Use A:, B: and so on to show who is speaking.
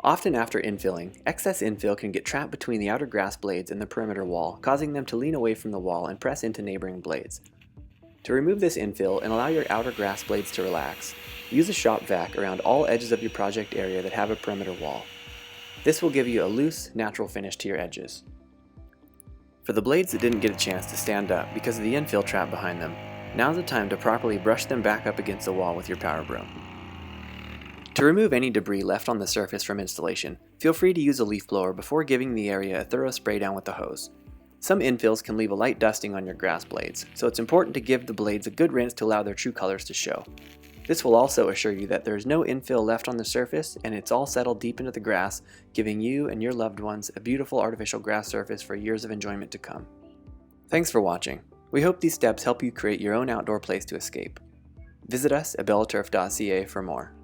A: Often after infilling, excess infill can get trapped between the outer grass blades and the perimeter wall, causing them to lean away from the wall and press into neighboring blades. To remove this infill and allow your outer grass blades to relax, use a shop vac around all edges of your project area that have a perimeter wall. This will give you a loose, natural finish to your edges. For the blades that didn't get a chance to stand up because of the infill trap behind them, now's the time to properly brush them back up against the wall with your power broom. To remove any debris left on the surface from installation, feel free to use a leaf blower before giving the area a thorough spray down with the hose. Some infills can leave a light dusting on your grass blades, so it's important to give the blades a good rinse to allow their true colors to show. This will also assure you that there is no infill left on the surface and it's all settled deep into the grass, giving you and your loved ones a beautiful artificial grass surface for years of enjoyment to come. Thanks for watching. We hope these steps help you create your own outdoor place to escape. Visit us at bellaturf.ca for more.